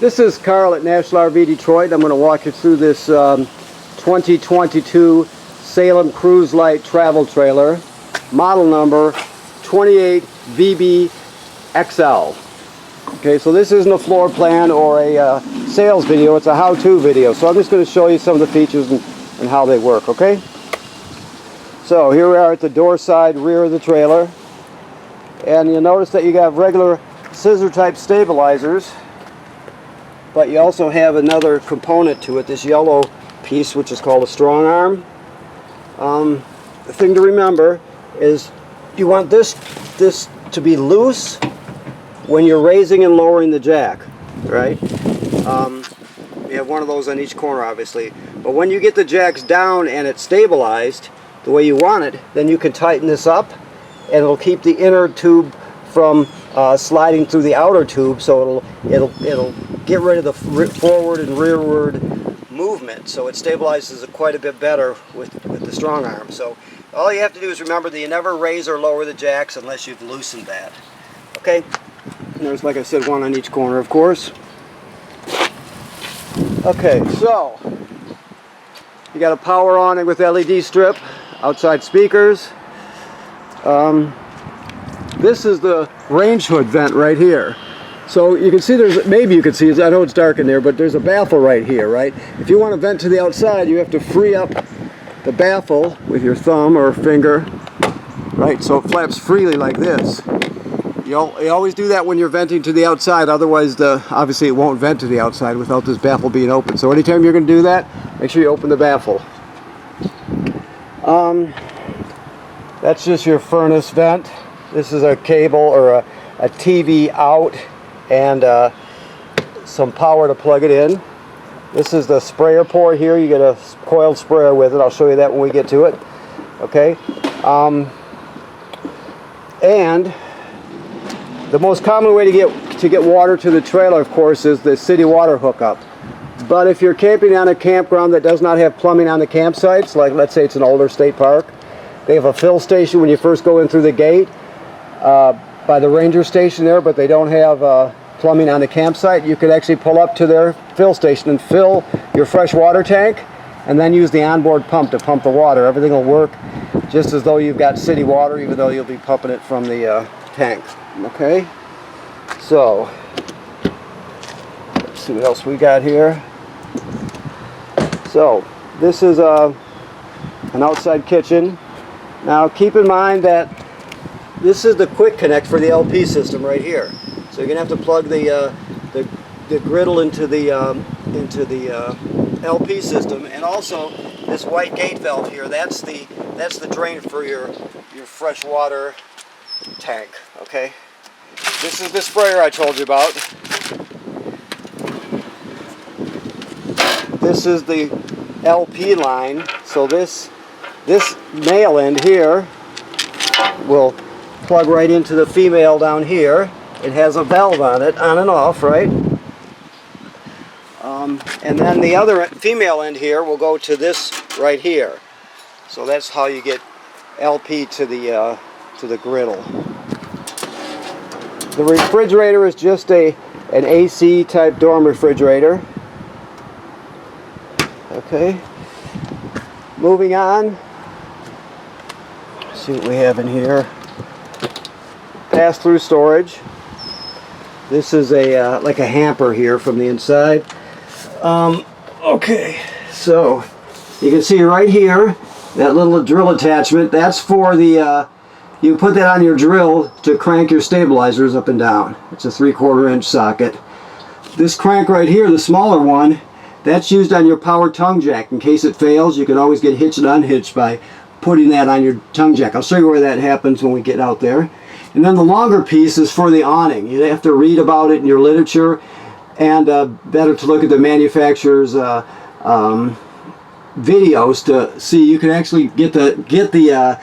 This is Carl at National RV Detroit. I'm going to walk you through this 2022 Salem Cruise Light travel trailer, model number 28VBXL. Okay, so this isn't a floor plan or a sales video, it's a how-to video. So I'm just going to show you some of the features and how they work, okay? So here we are at the door side rear of the trailer. And you'll notice that you have regular scissor type stabilizers, but you also have another component to it, this yellow piece, which is called a strong arm. The thing to remember is you want this to be loose when you're raising and lowering the jack, right? You have one of those on each corner, obviously. But when you get the jacks down and it's stabilized the way you want it, then you can tighten this up, and it'll keep the inner tube from sliding through the outer tube, so it'll get rid of the forward and rearward movement, so it stabilizes it quite a bit better with the strong arm. So all you have to do is remember that you never raise or lower the jacks unless you've loosened that. Okay, and there's, like I said, one on each corner, of course. Okay, so you got a power awning with LED strip, outside speakers. This is the range hood vent right here. So you can see maybe you can see, I know it's dark in there, but there's a baffle right here, right? If you want to vent to the outside, you have to free up the baffle with your thumb or finger, right? So it flaps freely like this. You always do that when you're venting to the outside, otherwise obviously it won't vent to the outside without this baffle being open. So anytime you're going to do that, make sure you open the baffle. That's just your furnace vent. This is a cable or a TV out and some power to plug it in. This is the sprayer port here. You get a coiled sprayer with it. I'll show you that when we get to it. Okay. And the most common way to get water to the trailer, of course, is the city water hookup. But if you're camping on a campground that does not have plumbing on the campsites, like let's say it's an older state park, they have a fill station when you first go in through the gate by the ranger station there, but they don't have plumbing on the campsite. You could actually pull up to their fill station and fill your fresh water tank and then use the onboard pump to pump the water. Everything will work just as though you've got city water, even though you'll be pumping it from the tank. Okay, so let's see what else we got here. So this is an outside kitchen. Now keep in mind that this is the quick connect for the LP system right here. So you're gonna have to plug the griddle into the LP system, and also this white gate valve here. That's the drain for your fresh water tank. Okay. This is the sprayer I told you about. This is the LP line. So this male end here will plug right into the female down here. It has a valve on it, on and off, right? And then the other female end here will go to this right here. So that's how you get LP to the griddle. The refrigerator is just an AC type dorm refrigerator. Okay. Moving on. Let's see what we have in here. Pass-through storage. This is like a hamper here from the inside. Okay, so you can see right here that little drill attachment. That's for the you put that on your drill to crank your stabilizers up and down. It's a 3/4 inch socket. This crank right here, the smaller one, that's used on your power tongue jack. In case it fails, you can always get hitched and unhitched by putting that on your tongue jack. I'll show you where that happens when we get out there. And then the longer piece is for the awning. You have to read about it in your literature, and better to look at the manufacturer's videos to see. You can actually get the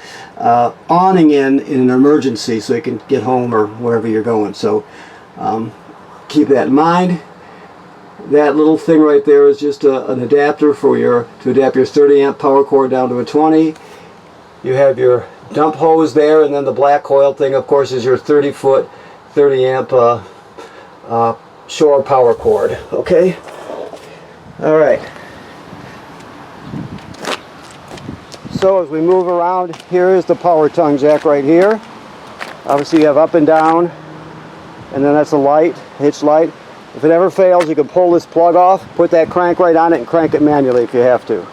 awning in an emergency, so you can get home or wherever you're going. So keep that in mind. That little thing right there is just an adapter to adapt your 30 amp power cord down to a 20. You have your dump hose there, and then the black coil thing, of course, is your 30 foot 30 amp shore power cord, okay? All right. So as we move around, here is the power tongue jack right here. Obviously you have up and down, and then that's a light, hitch light. If it ever fails, you can pull this plug off, put that crank right on it, and crank it manually if you have to.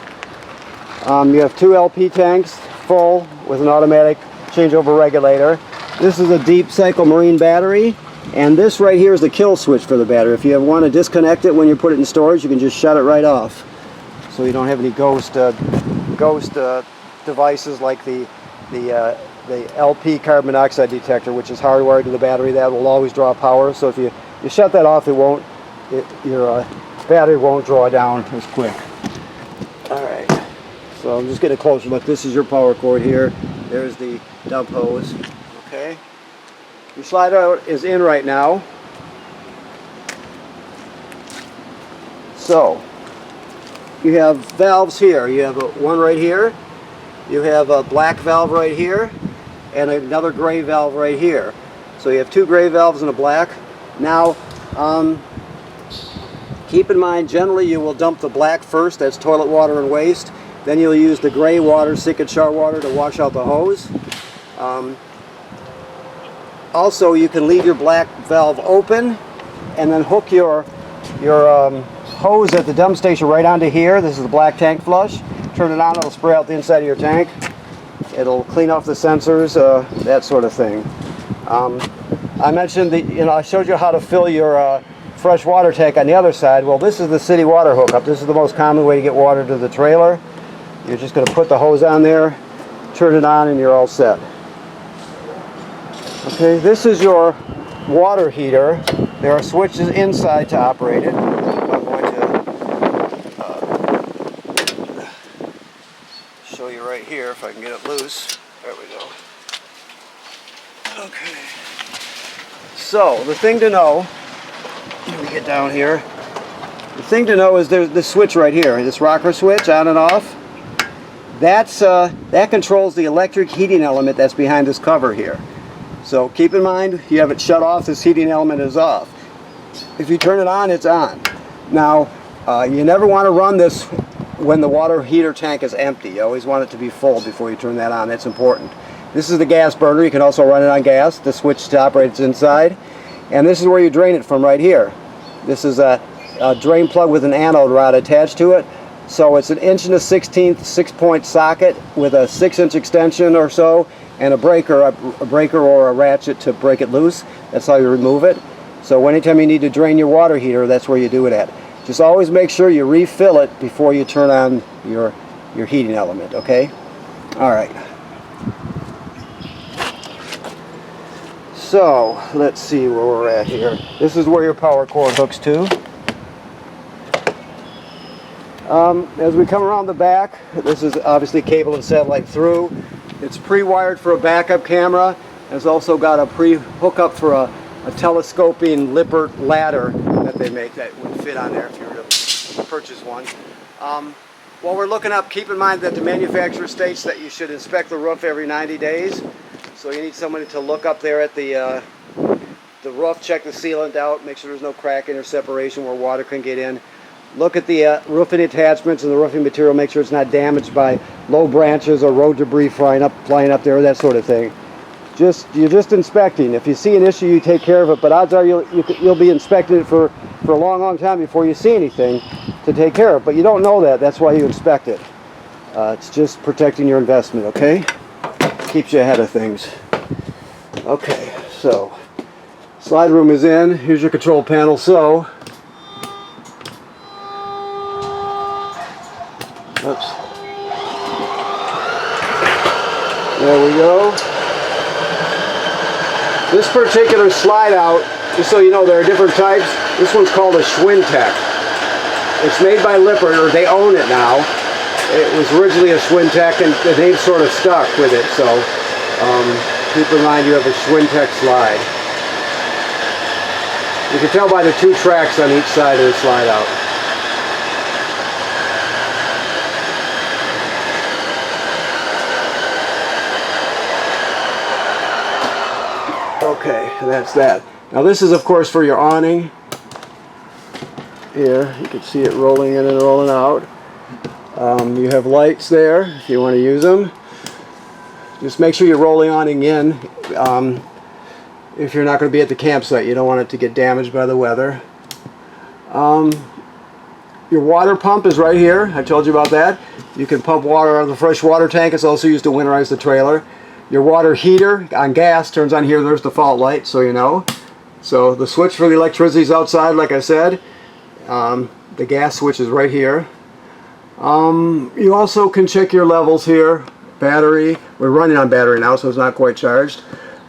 You have 2 LP tanks full with an automatic changeover regulator. This is a deep cycle marine battery, and this right here is the kill switch for the battery. If you want to disconnect it when you put it in storage, you can just shut it right off, so you don't have any ghost devices like the LP carbon monoxide detector, which is hardwired to the battery. That will always draw power. So if you shut that off, your battery won't draw down as quick. All right. So I'm just getting a closer look. This is your power cord here. There's the dump hose. Okay. Your slide out is in right now. So you have valves here. You have one right here. You have a black valve right here, and another gray valve right here. So you have 2 gray valves and a black. Now, keep in mind, generally you will dump the black first. That's toilet water and waste. Then you'll use the gray water, sink and shower water, to wash out the hose. Also, you can leave your black valve open and then hook your hose at the dump station right onto here. This is the black tank flush. Turn it on, it'll spray out the inside of your tank. It'll clean off the sensors, that sort of thing. I mentioned I showed you how to fill your fresh water tank on the other side. Well, this is the city water hookup. This is the most common way to get water to the trailer. You're just going to put the hose on there, turn it on, and you're all set. Okay, this is your water heater. There are switches inside to operate it. I'm going to show you right here if I can get it loose. There we go. Okay. So the thing to know, let me get down here. The thing to know is there's this switch right here, this rocker switch, on and off. That controls the electric heating element that's behind this cover here. So keep in mind, you have it shut off, this heating element is off. If you turn it on, it's on. Now, you never want to run this when the water heater tank is empty. You always want it to be full before you turn that on. That's important. This is the gas burner. You can also run it on gas. The switch to operate is inside. And this is where you drain it from right here. This is a drain plug with an anode rod attached to it. So it's an 1 1/16 6-point socket with a 6-inch extension or so, and a breaker or a ratchet to break it loose. That's how you remove it. So anytime you need to drain your water heater, that's where you do it at. Just always make sure you refill it before you turn on your heating element, okay? All right. So let's see where we're at here. This is where your power cord hooks to. As we come around the back, this is obviously cable and satellite through. It's pre-wired for a backup camera. It's also got a pre-hookup for a telescoping Lippert ladder that they make that would fit on there if you were to purchase one. While we're looking up, keep in mind that the manufacturer states that you should inspect the roof every 90 days. So you need somebody to look up there at the roof, check the sealant out, make sure there's no cracking or separation where water can get in. Look at the roofing attachments and the roofing material, make sure it's not damaged by low branches or road debris flying up there, that sort of thing. You're just inspecting. If you see an issue, you take care of it, but odds are you'll be inspecting it for a long, long time before you see anything to take care of. But you don't know that. That's why you inspect it. It's just protecting your investment, okay? Keeps you ahead of things. Okay, so slide room is in. Here's your control panel. So, oops. There we go. This particular slide out, just so you know, there are different types. This one's called a Schwintek. It's made by Lippert, or they own it now. It was originally a Schwintek, and the name sort of stuck with it, so keep in mind you have a Schwintek slide. You can tell by the 2 tracks on each side of the slide out. Okay, and that's that. Now this is, of course, for your awning. here. You can see it rolling in and rolling out. You have lights there if you want to use them. Just make sure you're rolling on again. If you're not going to be at the campsite, you don't want it to get damaged by the weather. Your water pump is right here. I told you about that. You can pump water out of the fresh water tank. It's also used to winterize the trailer. Your water heater on gas turns on here. There's the fault light, so you know. So the switch for the electricity is outside, like I said. The gas switch is right here. You also can check your levels here. Battery. We're running on battery now, so it's not quite charged.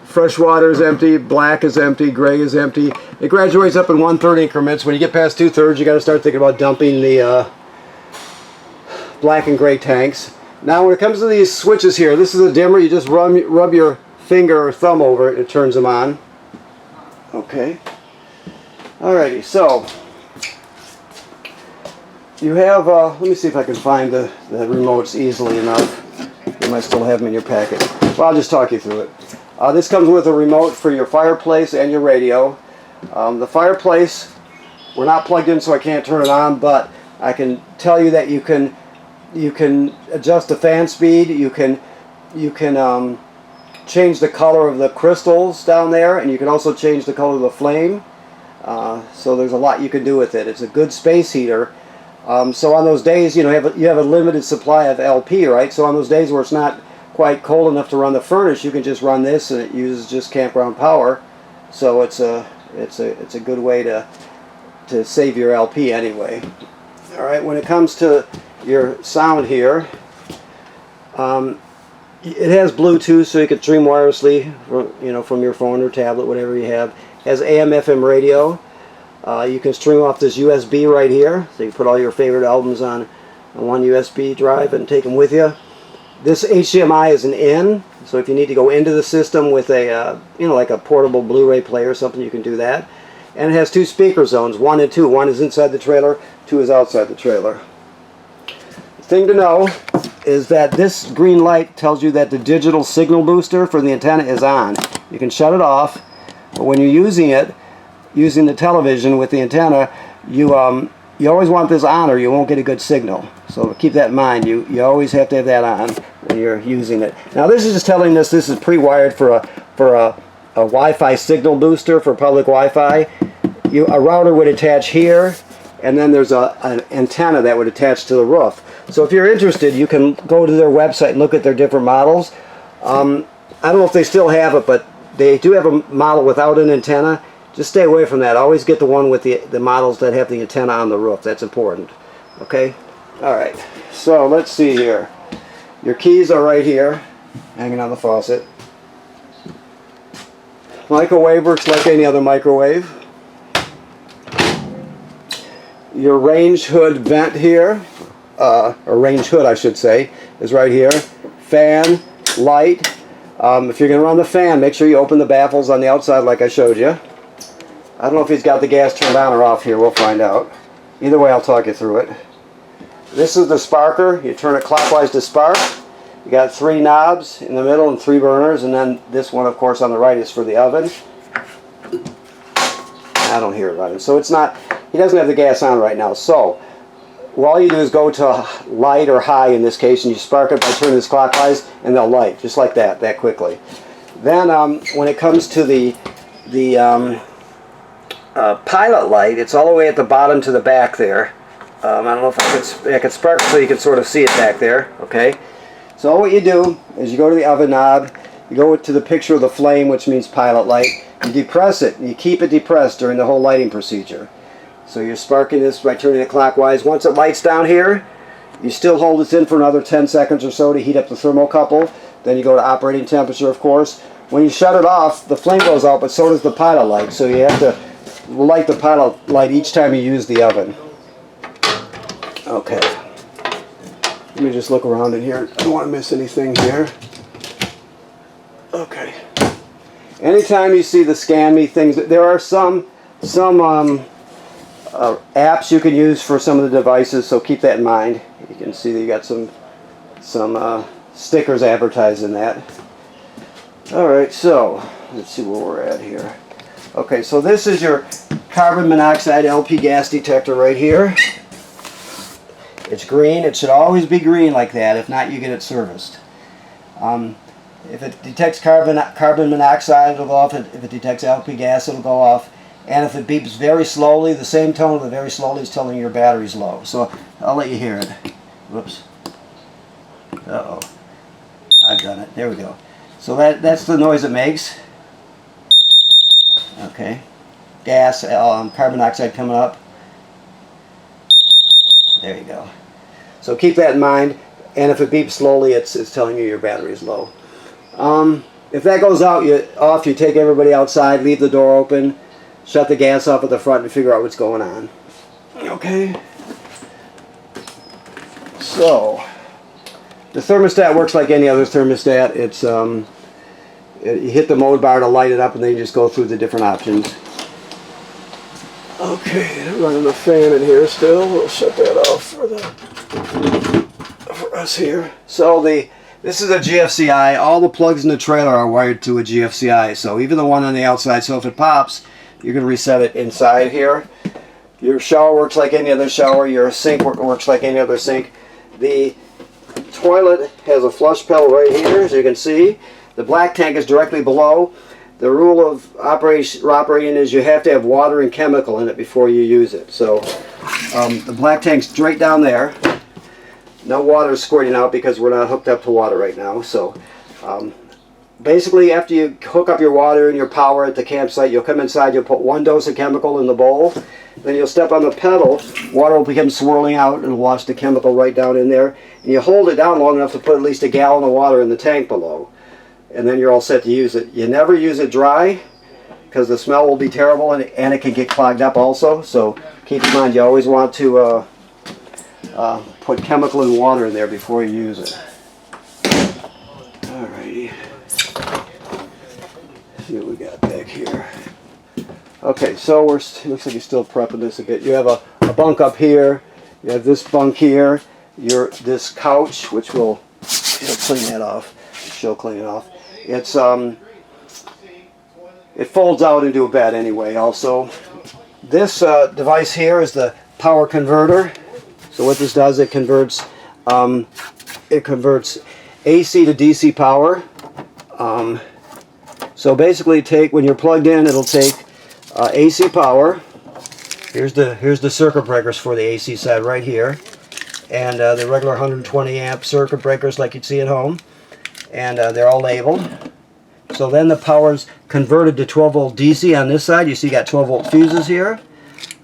Fresh water is empty, black is empty, gray is empty. It graduates up in 1/3 increments. When you get past 2/3, you got to start thinking about dumping the black and gray tanks. Now when it comes to these switches here, this is a dimmer. You just rub your finger or thumb over it and it turns them on. Okay. Alrighty, so you have, let me see if I can find the remotes easily enough. You might still have them in your packet. Well, I'll just talk you through it. This comes with a remote for your fireplace and your radio. The fireplace, we're not plugged in so I can't turn it on, but I can tell you that you can adjust the fan speed. You can change the color of the crystals down there, and you can also change the color of the flame. So there's a lot you can do with it. It's a good space heater. So on those days, you have a limited supply of LP, right? So on those days where it's not quite cold enough to run the furnace, you can just run this, and it uses just campground power. So it's a good way to save your LP anyway. All right. When it comes to your sound here, it has Bluetooth, so you can stream wirelessly, from your phone or tablet, whatever you have. It has AM/FM radio. You can stream off this USB right here, so you put all your favorite albums on one USB drive and take them with you. This HDMI is an in, so if you need to go into the system with a, like a portable Blu-ray player or something, you can do that. And it has 2 speaker zones, 1 and 2. 1 is inside the trailer, 2 is outside the trailer. The thing to know is that this green light tells you that the digital signal booster for the antenna is on. You can shut it off, but when you're using it, using the television with the antenna, you always want this on or you won't get a good signal. So keep that in mind. You always have to have that on when you're using it. Now this is just telling us this is pre-wired for a Wi-Fi signal booster for public Wi-Fi. A router would attach here, and then there's an antenna that would attach to the roof. So if you're interested, you can go to their website and look at their different models. I don't know if they still have it, but they do have a model without an antenna. Just stay away from that. Always get the one with the models that have the antenna on the roof. That's important. Okay? Alright. So let's see here. Your keys are right here, hanging on the faucet. Microwave works like any other microwave. Your range hood vent here, or range hood I should say, is right here. Fan, light. If you're going to run the fan, make sure you open the baffles on the outside like I showed you. I don't know if he's got the gas turned on or off here. We'll find out. Either way, I'll talk you through it. This is the sparker. You turn it clockwise to spark. You got 3 knobs in the middle and 3 burners, and then this one, of course, on the right is for the oven. I don't hear it running. So it's not, he doesn't have the gas on right now. So all you do is go to light or high in this case, and you spark it by turning this clockwise, and they'll light just like that quickly. Then when it comes to the pilot light, it's all the way at the bottom to the back there. I don't know if I can spark so you can sort of see it back there. Okay. So what you do is you go to the oven knob, you go to the picture of the flame, which means pilot light. You depress it, and you keep it depressed during the whole lighting procedure. So you're sparking this by turning it clockwise. Once it lights down here, you still hold this in for another 10 seconds or so to heat up the thermocouple. Then you go to operating temperature, of course. When you shut it off, the flame goes out, but so does the pilot light. So you have to light the pilot light each time you use the oven. Okay. Let me just look around in here. I don't want to miss anything here. Okay. Anytime you see the Scan Me things, there are some apps you can use for some of the devices, so keep that in mind. You can see that you got some stickers advertised in that. Alright, so let's see where we're at here. Okay, so this is your carbon monoxide LP gas detector right here. It's green. It should always be green like that. If not, you get it serviced. If it detects carbon monoxide, it'll go off. If it detects LP gas, it'll go off. And if it beeps very slowly, the same tone of the very slowly is telling you your battery's low. So I'll let you hear it. Whoops. Uh-oh. I've done it. There we go. So that's the noise it makes. Okay. Gas, carbon monoxide coming up. There you go. So keep that in mind. And if it beeps slowly, it's telling you your battery is low. If that goes off, you take everybody outside, leave the door open, shut the gas off at the front, and figure out what's going on. Okay. So the thermostat works like any other thermostat. It's you hit the mode bar to light it up, and then you just go through the different options. Okay, running the fan in here still. We'll shut that off for us here. So this is a GFCI. All the plugs in the trailer are wired to a GFCI. So even the one on the outside. So if it pops, you're going to reset it inside here. Your shower works like any other shower. Your sink works like any other sink. The toilet has a flush pedal right here, as you can see. The black tank is directly below. The rule of operating is you have to have water and chemical in it before you use it. So the black tank's straight down there. No water is squirting out because we're not hooked up to water right now. So basically, after you hook up your water and your power at the campsite, you'll come inside, you'll put 1 dose of chemical in the bowl. Then you'll step on the pedal, water will become swirling out and wash the chemical right down in there. And you hold it down long enough to put at least a gallon of water in the tank below. And then you're all set to use it. You never use it dry because the smell will be terrible and it can get clogged up also. So keep in mind, you always want to put chemical and water in there before you use it. Alrighty. See what we got back here. Okay, so looks like you're still prepping this a bit. You have a bunk up here. You have this bunk here. This couch, which will clean that off. She'll clean it off. It folds out into a bed anyway. Also, this device here is the power converter. So what this does, it converts AC to DC power. So basically, when you're plugged in, it'll take AC power. Here's the circuit breakers for the AC side right here, and the regular 120 amp circuit breakers like you'd see at home. And they're all labeled. So then the power's converted to 12 volt DC on this side. You see you got 12 volt fuses here.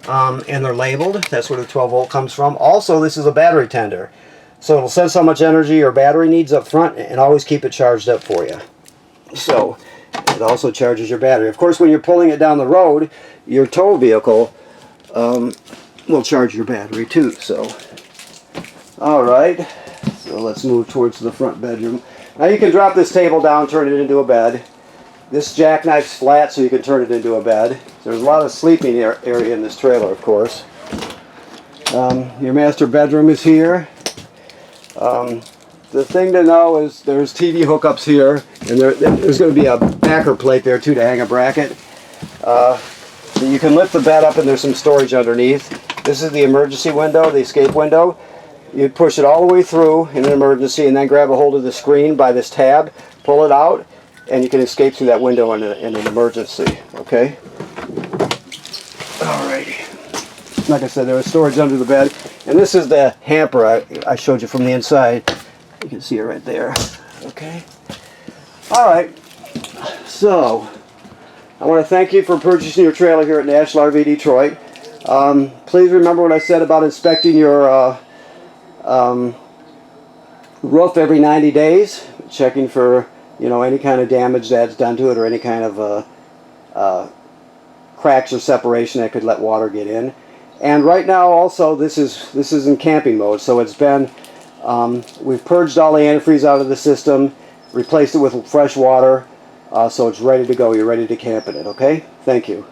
And they're labeled. That's where the 12 volt comes from. Also, this is a battery tender. So it'll sense how much energy your battery needs up front and always keep it charged up for you. So it also charges your battery. Of course, when you're pulling it down the road, your tow vehicle will charge your battery too. So, alright. So let's move towards the front bedroom. Now you can drop this table down, turn it into a bed. This jackknife's flat, so you can turn it into a bed. There's a lot of sleeping area in this trailer, of course. Your master bedroom is here. The thing to know is there's TV hookups here, and there's going to be a backer plate there too to hang a bracket. So you can lift the bed up, and there's some storage underneath. This is the emergency window, the escape window. You push it all the way through in an emergency and then grab a hold of the screen by this tab, pull it out, and you can escape through that window in an emergency. Okay? Alrighty. Like I said, there was storage under the bed. And this is the hamper I showed you from the inside. You can see it right there. Okay? Alright. So, I want to thank you for purchasing your trailer here at National RV Detroit. Please remember what I said about inspecting your roof every 90 days, checking for any kind of damage that's done to it or any kind of cracks or separation that could let water get in. And right now also this is in camping mode, so it's been we've purged all the antifreeze out of the system, replaced it with fresh water, so it's ready to go. You're ready to camp in it. Okay, thank you.